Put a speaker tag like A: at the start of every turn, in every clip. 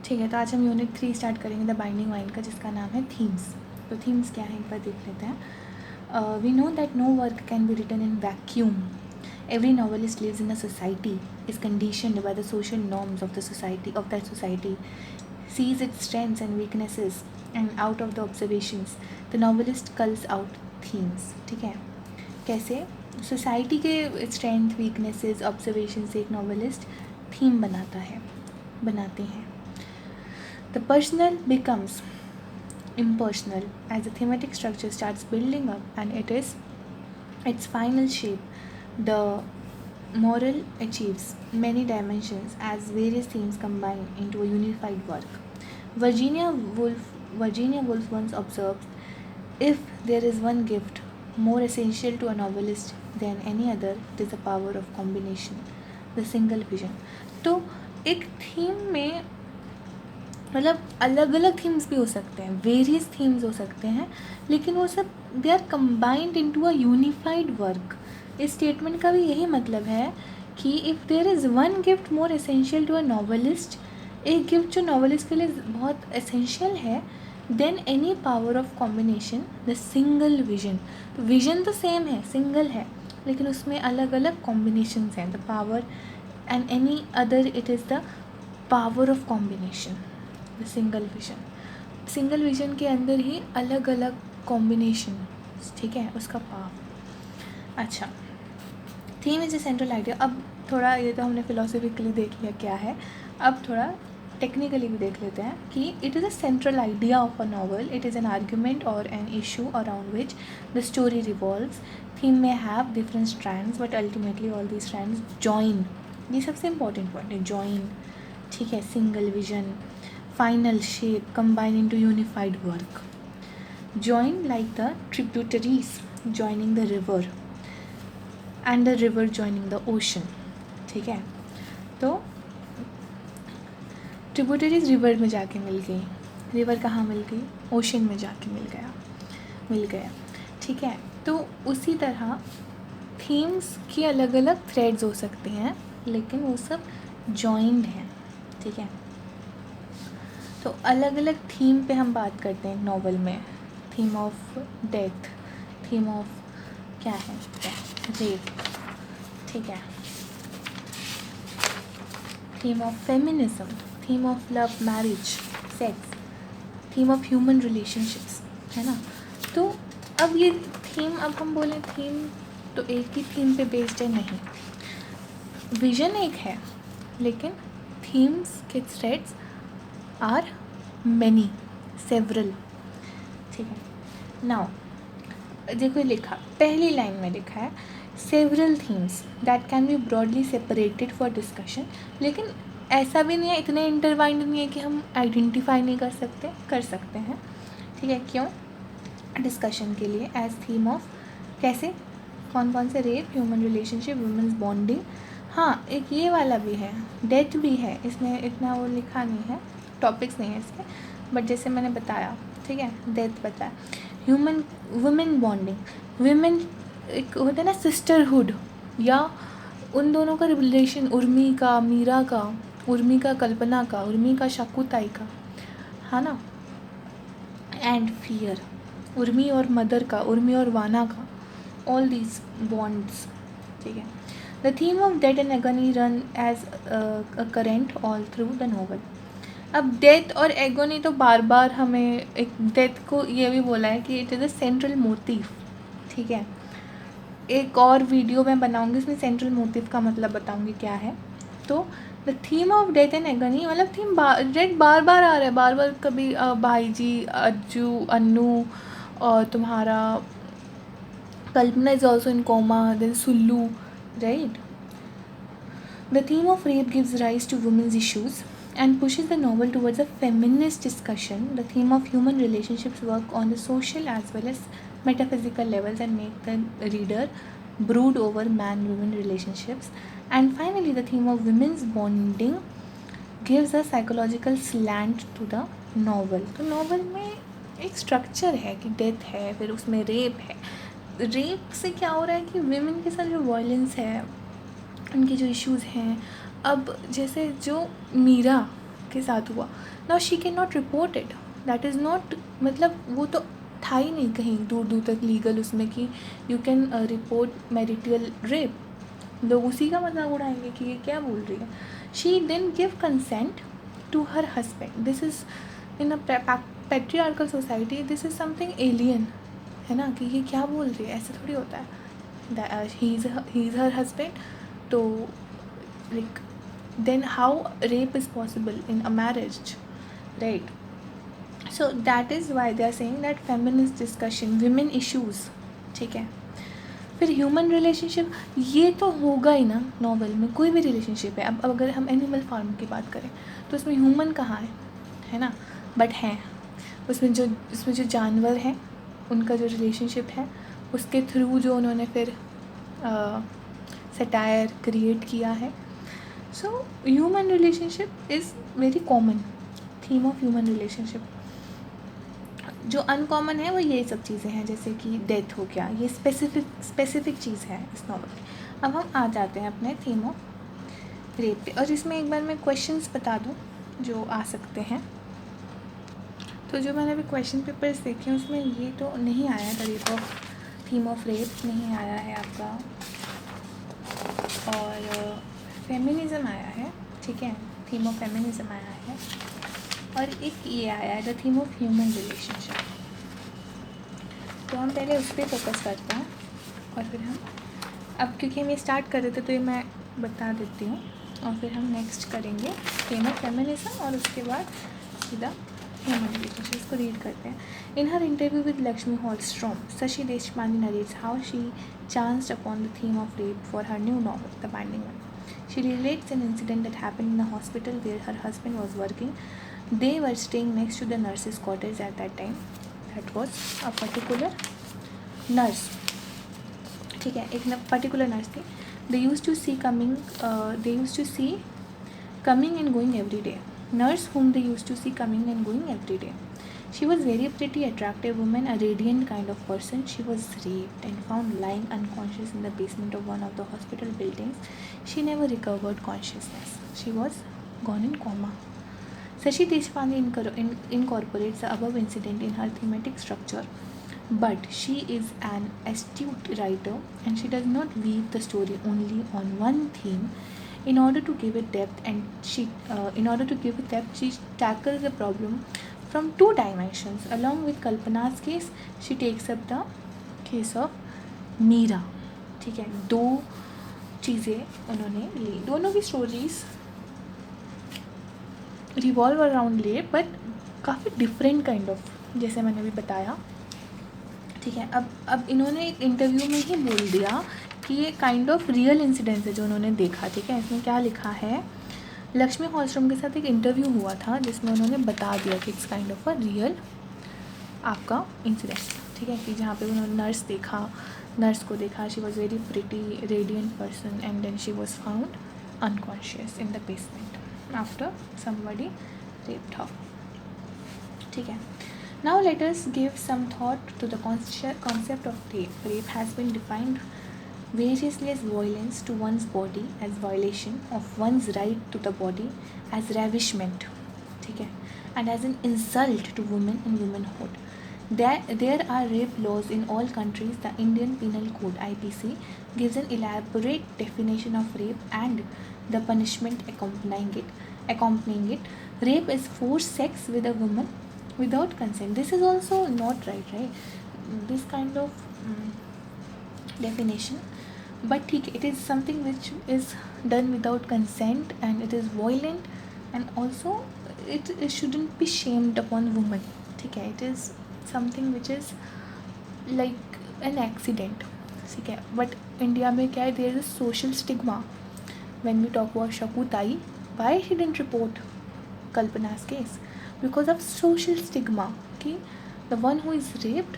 A: ठीक है, तो आज हम यूनिट 3 स्टार्ट करेंगे द बाइंडिंग माइंड का, जिसका नाम है थीम्स। तो थीम्स क्या है एक बार देख लेते हैं। We know that no work can be written in vacuum. Every novelist lives in a society, is conditioned by the social norms of that society, sees its strengths and weaknesses, and out of the observations, the novelist culls out themes. ठीक है, कैसे society के strength weaknesses observation से एक novelist theme बनाते हैं. The personal becomes impersonal as the thematic structure starts building up and it is its final shape. The moral achieves many dimensions as various themes combine into a unified work. Virginia Woolf once observed, if there is one gift more essential to a novelist than any other, it is the power of combination, the single vision. तो एक theme में मतलब अलग अलग themes भी हो सकते हैं, वेरियस थीम्स हो सकते हैं, लेकिन वो सब they are combined into a unified work. इस स्टेटमेंट का भी यही मतलब है कि if there is one gift more essential to a novelist, एक गिफ्ट जो नॉवलिस्ट के लिए बहुत एसेंशियल है, then any power of combination the single vision. तो विजन तो सेम है, सिंगल है, लेकिन उसमें अलग अलग कॉम्बिनेशंस हैं. The power and any other, it is the power of combination, the single vision के अंदर ही अलग अलग कॉम्बिनेशन. ठीक है, उसका पावर. अच्छा, theme is a central idea. अब थोड़ा ये तो हमने फिलोसफिकली देख लिया क्या है, अब थोड़ा टेक्निकली भी देख लेते हैं कि it is a central idea of a novel. It is an argument और an issue around which the story revolves. Theme में have different strands but ultimately all the strands join. ये सबसे इंपॉर्टेंट पॉइंट है, join. ठीक है, single vision, final shape, combine into unified work. Join like the tributaries joining the river and the river joining the ocean. ठीक है, तो tributaries river में जाके मिल गई, रिवर कहाँ मिल गई, ओशन में जाके मिल गया. ठीक है, तो उसी तरह थीम्स की अलग अलग थ्रेड्स हो सकते हैं, लेकिन वो सब जॉइंड हैं. ठीक है, तो अलग अलग थीम पे हम बात करते हैं नॉवल में. Theme of death, theme of क्या है, रेप. ठीक है, theme of feminism, theme of love, marriage, sex, theme of human relationships, है ना. तो अब ये थीम, अब हम बोलें थीम तो एक ही थीम पे बेस्ड है, नहीं. विजन एक है, लेकिन थीम्स के थ्रेड्स आर मैनी, सेवरल. ठीक है, नाउ देखो लिखा, पहली लाइन में लिखा है several themes that can be broadly separated for discussion. लेकिन ऐसा भी नहीं है, इतने इंटरवाइंड नहीं है कि हम आइडेंटिफाई नहीं कर सकते हैं. ठीक है, क्यों, डिस्कशन के लिए. एज थीम ऑफ कैसे, कौन से, rape, human relationship, women's bonding. हाँ, एक ये वाला भी है, डेथ भी है. इसमें इतना वो लिखा नहीं है, टॉपिक्स नहीं है इसके, बट जैसे मैंने बताया, ठीक है, डेथ बताया. ह्यूमन वुमेन बॉन्डिंग, वुमेन एक होता है ना सिस्टरहुड, या उन दोनों का रिलेशन, उर्मी का मीरा का, उर्मी का कल्पना का, उर्मी का शाकुताई का, है ना. एंड फियर, उर्मी और मदर का, उर्मी और वाना का, ऑल दीज बॉन्ड्स. ठीक है, the theme of death and agony run as a current all through the novel. अब डेथ और एगोनी तो बार बार हमें, एक डेथ को ये भी बोला है कि it is a central motive. ठीक है, एक और वीडियो मैं बनाऊंगी, इसमें सेंट्रल मोटिव का मतलब बताऊंगी क्या है. तो the theme of death and agony, मतलब थीम डेथ बार बार आ रहा है, बार बार. कभी भाई जी, अज्जू, अन्नू, और तुम्हारा Kalpana is also in coma, then Sullu, right. The theme of rape gives rise to women's issues and pushes the novel towards a feminist discussion. The theme of human relationships work on the social as well as metaphysical levels and make the reader brood over man-woman relationships. And finally, the theme of women's bonding gives a psychological slant to the novel. तो novel में एक structure है कि death है, फिर उसमें rape है. Rape से क्या हो रहा है कि विमेन के साथ जो वायलेंस है, उनके जो इश्यूज़ हैं. अब जैसे जो मीरा के साथ हुआ, now she can not report it, that is not, मतलब वो तो था ही नहीं कहीं दूर दूर तक लीगल उसमें कि you can report marital rape. लोग उसी का मजाक उड़ाएंगे कि ये क्या बोल रही है. She then give consent to her husband. This is in a patriarchal society, this is something alien, है ना, कि ये क्या बोल रही है, ऐसा थोड़ी होता है. He is her husband. तो like then how rape is possible in a marriage, right. So that is why they are saying that feminist discussion, women issues, ठीक है. फिर ह्यूमन रिलेशनशिप, ये तो होगा ही ना नॉवल में, कोई भी रिलेशनशिप है. अब अगर हम एनिमल फार्म की बात करें तो उसमें ह्यूमन कहाँ है ना, बट हैं उसमें जो जानवर हैं उनका जो रिलेशनशिप है उसके थ्रू जो उन्होंने फिर सटायर क्रिएट किया है. So human relationship is very common theme of human relationship. जो अनकॉमन है वो ये सब चीज़ें हैं, जैसे कि डेथ हो गया, ये स्पेसिफिक चीज़ है इस नॉवल की. अब हम आ जाते हैं अपने थीम ऑफ रेप पे, और इसमें एक बार मैं क्वेश्चंस बता दूं जो आ सकते हैं. तो जो मैंने अभी क्वेश्चन पेपर्स देखे हैं उसमें ये तो नहीं आया था, rape of theme of rape नहीं आया है आपका, और फेमिनिज़म आया है, ठीक है, थीम ऑफ फेमिनिज़म आया है, और एक ये आया है the theme of human relationship. तो हम पहले उस पर फोकस करते हैं और फिर हम, अब क्योंकि हम ये स्टार्ट कर रहे थे तो ये मैं बता देती हूँ, और फिर हम नेक्स्ट करेंगे थीम ऑफ फेमिनिज्म और उसके बाद सीधा ह्यूमन रिलेशनशिप्स को रीड करते हैं. In her interview with Lakshmi Holmstrom, Shashi Deshpande narrates how she chanced upon the theme of rape for her new novel, The Binding One. She relates an incident that happened in a hospital where her husband was working. They were staying next to the nurse's quarters at that time. That was a particular nurse. ठीक है, एक particular nurse थी. They used to see coming and going every day. Nurse whom they used to see coming and going every day. She was very pretty, attractive woman, a radiant kind of person. She was raped and found lying unconscious in the basement of one of the hospital buildings. She never recovered consciousness. She was gone in coma. Shashi Deshpande incorporates the above incident in her thematic structure, but she is an astute writer and she does not weave the story only on one theme. In order to give it depth, she tackles the problem from two dimensions. Along with Kalpana's case, she takes up the case of Meera. ठीक है, दो चीज़ें उन्होंने ली. दोनों की stories revolve around rape, but काफ़ी different kind of, जैसे मैंने अभी बताया. ठीक है, अब इन्होंने एक इंटरव्यू में ही बोल दिया कि ये काइंड ऑफ रियल इंसिडेंट है जो उन्होंने देखा. ठीक है, इसमें क्या लिखा है, लक्ष्मी हॉलस्ट्रॉम के साथ एक इंटरव्यू हुआ था जिसमें उन्होंने बता दिया कि it's kind of a real आपका इंसिडेंट. ठीक है, कि जहाँ पे उन्होंने नर्स को देखा, she was very pretty radiant person and then she was found unconscious in the basement after somebody raped her. ठीक है, now let us give some thought to the concept of rape. Rape has been defined variously as violence to one's body, as violation of one's right to the body, as ravishment, ठीक है, and as an insult to women and womanhood. There are rape laws in all countries. The Indian Penal Code (IPC) gives an elaborate definition of rape and the punishment accompanying it. Rape is forced sex with a woman without consent. This is also not right? This kind of definition, but it is something which is done without consent and it is violent, and also it shouldn't be shamed upon women. ठीक है, it is something which is like an accident. ठीक है, but India में क्या है, there is a social stigma when we talk about Shakutai. Why she didn't report Kalpana's case? Because of social stigma. कि the one who is raped,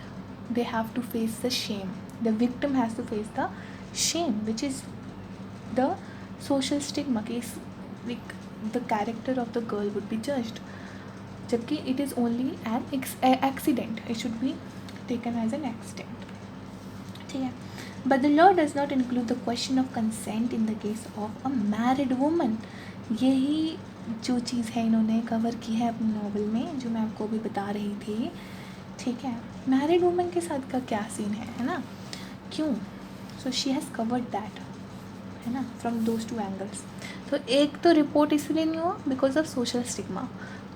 A: they have to face the shame. The victim has to face the shame, which is the social stigma. कि like the character of the girl would be judged. जबकि it is only an accident. It should be taken as an accident. ठीक है, but the law does not include the question of consent in the case of a married woman. यही जो चीज़ है इन्होंने cover की है अपने नॉवल में, जो मैं आपको अभी बता रही थी, ठीक है। मैरिड वुमेन के साथ का क्या सीन है ना, क्यों? So she has covered that, है ना, फ्रॉम दोज टू एंगल्स। तो एक तो रिपोर्ट इसलिए नहीं हुआ बिकॉज ऑफ सोशल स्टिग्मा,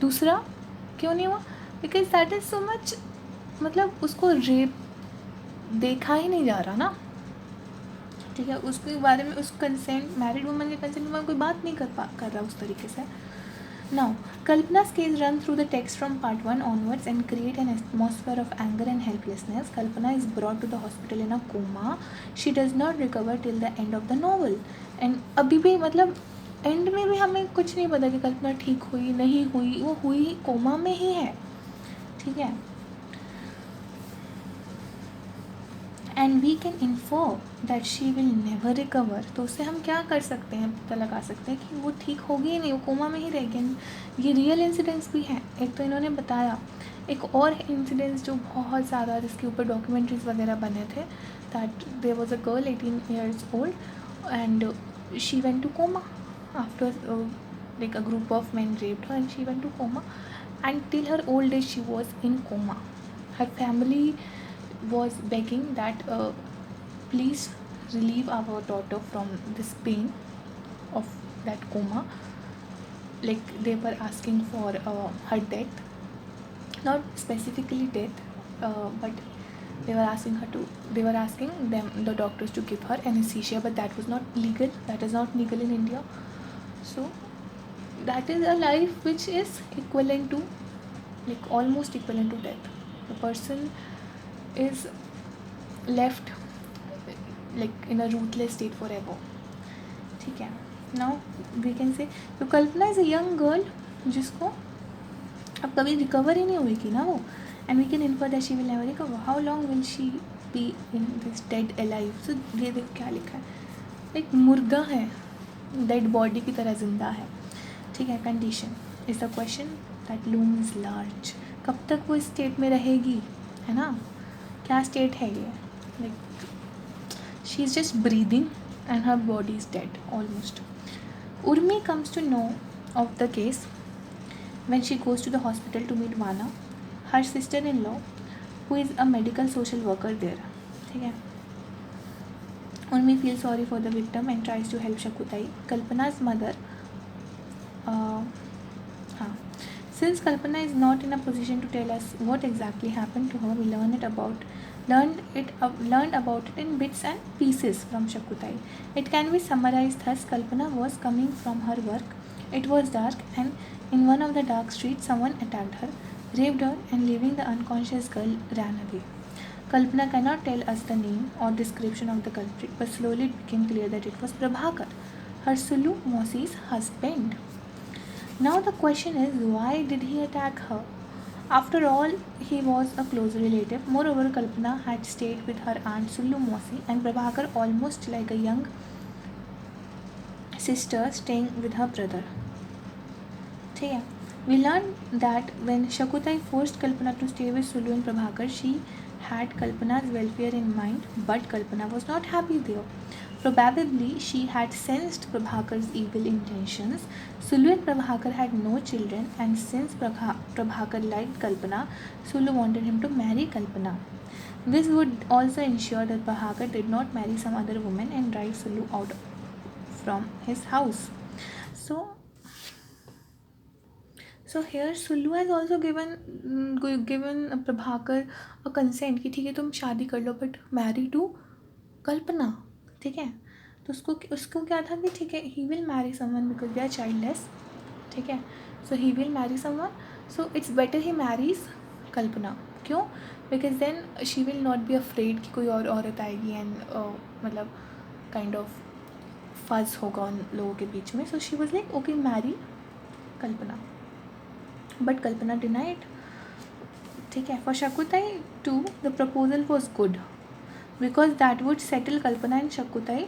A: दूसरा क्यों नहीं हुआ, because that is so much, मतलब उसको रेप देखा ही नहीं जा रहा ना, ठीक है। उसके बारे में, उस कंसेंट, मैरिड वुमेन के कंसेंट में कोई बात नहीं कर रहा उस तरीके से। Now Kalpana's case run through the text from part 1 onwards and create an atmosphere of anger and helplessness. Kalpana is brought to the hospital in a coma. She does not recover till the end of the novel. And अभी भी मतलब and में भी हमें कुछ नहीं पता कि कल्पना ठीक हुई नहीं हुई, वो हुई कोमा में ही है, ठीक है। And we can infer that she will never recover, तो उससे हम क्या कर सकते हैं, पता लगा सकते हैं कि वो ठीक होगी ही नहीं, वो कोमा में ही रहेगी। ये रियल इंसिडेंट्स भी हैं, एक तो इन्होंने बताया, एक और इंसिडेंट्स जो बहुत ज़्यादा, जिसके ऊपर डॉक्यूमेंट्रीज वगैरह बने थे, that there was a girl 18 years old and she went to coma after like a group of men raped her and she went to coma, and till her old age she was in coma. Her family was begging that please relieve our daughter from this pain of that coma, like they were asking for her death, not specifically death, but they were asking them, the doctors, to give her anesthesia, but that was not legal, that is not legal in India. So that is a life which is equivalent to, like almost equivalent to death. The person is left like in a ruthless state forever, ठीक है। Now we can say, तो Kalpana is a young girl जिसको अब कभी recover ही नहीं होगी ना वो, and we can infer that she will never recover. How long will she be in this dead alive? So ये देखो क्या लिखा है, एक मुर्दा है, डेड बॉडी की तरह जिंदा है, ठीक है। Condition is the question that looms large, कब तक वो स्टेट में रहेगी, है ना, क्या स्टेट है ये, like she is just breathing and her body is dead almost. Urmi comes to know of the case when she goes to the hospital to meet Vana, her sister-in-law, who is a medical social worker there, ठीक है। Urmi feels sorry for the victim and tries to help Shakutai, Kalpana's mother. Since Kalpana is not in a position to tell us what exactly happened to her, we learned about it in bits and pieces from Shakutai. It can be summarized thus: Kalpana was coming from her work. It was dark, and in one of the dark streets, someone attacked her, raped her, and leaving the unconscious girl, ran away. Kalpana cannot tell us the name or description of the culprit, but slowly it became clear that it was Prabhakar, her Sulu Mosi's husband. Now the question is, why did he attack her? After all, he was a close relative. Moreover, Kalpana had stayed with her aunt Sulu Mosi and Prabhakar almost like a young sister staying with her brother. We learned that when Shakutai forced Kalpana to stay with Sulu and Prabhakar, she had Kalpana's welfare in mind, but Kalpana was not happy there. Probably she had sensed Prabhakar's evil intentions. Sulu and Prabhakar had no children, and since Prabhakar liked Kalpana, Sulu wanted him to marry Kalpana. This would also ensure that Prabhakar did not marry some other woman and drive Sulu out from his house. So here Sulu has also given Prabhakar a consent कि ठीक है तुम शादी कर लो, but marry to Kalpana, ठीक है। तो उसको क्या था कि ठीक है, he will marry someone because they are childless, ठीक है। So he will marry someone, so it's better he marries Kalpana. क्यों? Because then she will not be afraid कि कोई और औरत आएगी एंड मतलब काइंड ऑफ फज होगा उन लोगों के बीच में। So she was like okay marry Kalpana, but Kalpana denied. ठीक है। For Shakutai too, the proposal was good because that would settle Kalpana and Shakutai.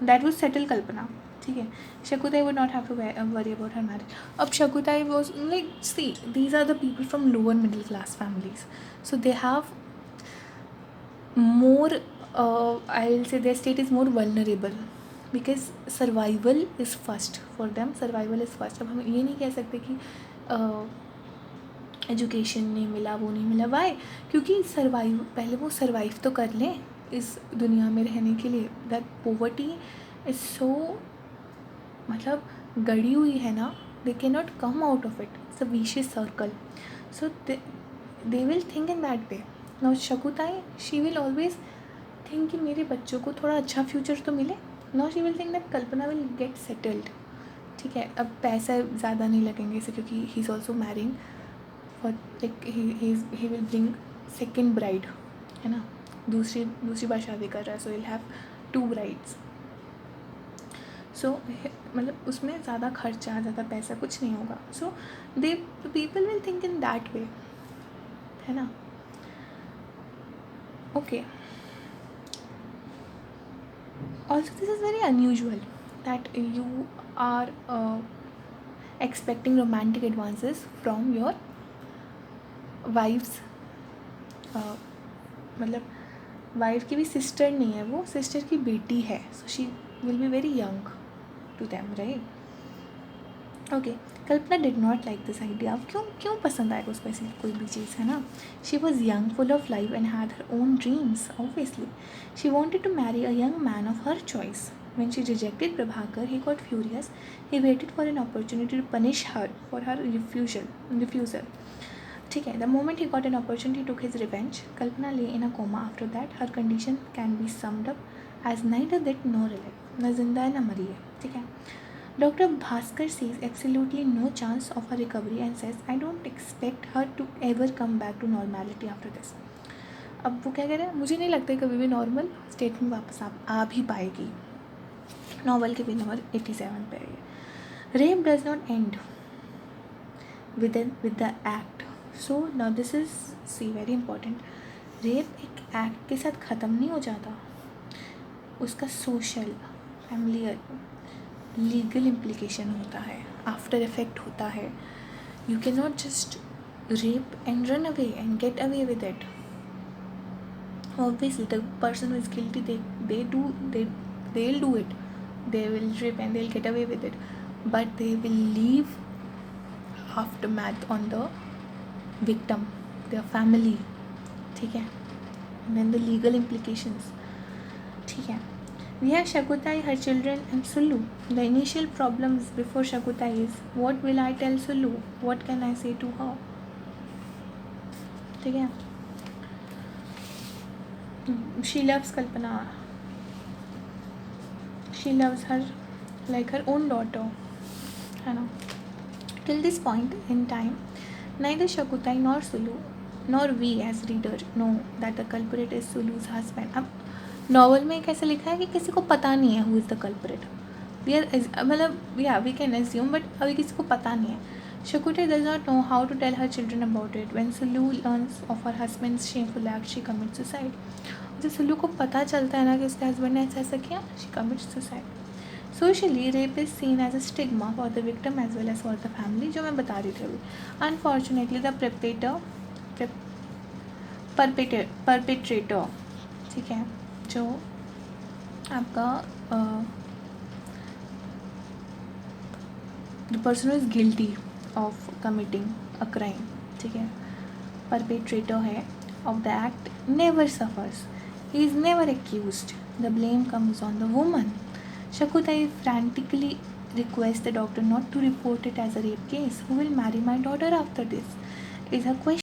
A: That would settle Kalpana. ठीक है। Shakutai would not have to worry about her marriage. अब Shakutai was like, see, these are the people from lower middle class families, so they have more. I'll say their state is more vulnerable. Because survival is first for them, survival is first. अब हम ये नहीं कह सकते कि education नहीं मिला, वो नहीं मिला. वाई? क्योंकि सर्वाइव, पहले वो सर्वाइव तो कर लें इस दुनिया में रहने के लिए. दैट पोवर्टी इज़ सो, मतलब गड़ी हुई है ना, they can not come out of it. It's a vicious circle. So they will think in that way. Now शकुंतलाई, शी विल ऑलवेज थिंक कि मेरे बच्चों को थोड़ा अच्छा फ्यूचर तो मिले. Now she will think that Kalpana will get settled. ठीक है, अब पैसा ज़्यादा नहीं लगेंगे इसे, क्योंकि he is also marrying for like he will bring second bride, है ना, दूसरी बार शादी कर रहा है. So will have 2 brides. सो मतलब उसमें ज़्यादा खर्चा, ज़्यादा पैसा कुछ नहीं होगा. So they people will think in that way, है ना. Okay. Also, this is very unusual that you are expecting romantic advances from your wife's मतलब वाइफ की भी सिस्टर नहीं है, वो सिस्टर की बेटी है. So she will be very young to them, right. Okay. Kalpana did not like this idea. क्यों पसंद आएगा उसको ऐसी कोई भी चीज़, है ना. She was young, full of life and had her own dreams. Obviously she wanted to marry a young man of her choice. When she rejected Prabhakar, he got furious. He waited for an opportunity to punish her for her refusal. ठीक है. The moment he got an opportunity, he took his revenge. Kalpana lay in a coma after that. Her condition can be summed up as neither dead nor alive. न जिंदा है न मरी है. ठीक है. Dr. Bhaskar sees absolutely no chance of her recovery and says, I don't expect her to ever come back to normality after this. अब वो क्या कह रहे हैं, मुझे नहीं लगता कभी भी नॉर्मल स्टेट में वापस आ भी पाएगी. नॉवल के पेज नंबर 87 पे है. Rape does not end with the act. So now this is see very important. Rape एक एक्ट के साथ ख़त्म नहीं हो जाता, उसका सोशल, फैमिलियर, लीगल इम्प्लीकेशन होता है, आफ्टर इफेक्ट होता है. You can not just rape and run away and get away with it. Obviously the person who is guilty, they'll do it. They will rape and they'll get away with it, but they will leave aftermath on the victim, their family. ठीक है. And then the legal implications. ठीक है. We have Shakutai, her children and Sulu. The initial problems before Shakutai is, what will I tell Sulu? What can I say to her? ठीक है. She loves Kalpana. She loves her like her own daughter, है ना. Till this point in time, neither Shakutai nor Sulu nor we as reader know that the culprit is Sulu's husband. अब novel में कैसे लिखा है कि किसी को पता नहीं है who is the culprit. मतलब we can assume, but अभी किसी को पता नहीं है. Shakutai does not know how to tell her children about it. When Sulu learns of her husband's shameful act, she commits suicide. जब सुलू को पता चलता है ना कि उसके हस्बैंड ने ऐसा किया, she commits suicide. Socially rape is seen as a stigma for the victim as well as for the family, जो मैं बता रही थी अभी. अनफॉर्चुनेटली द परपेट्रेटर, ठीक है, जो आपका the person is guilty of committing a crime, ठीक है, परपेट्रेटर है of the act, never suffers. He is never accused. The blame comes on the woman. Shakutai frantically requests the doctor not to report it as a rape case. Who will marry my daughter after this? Is her question.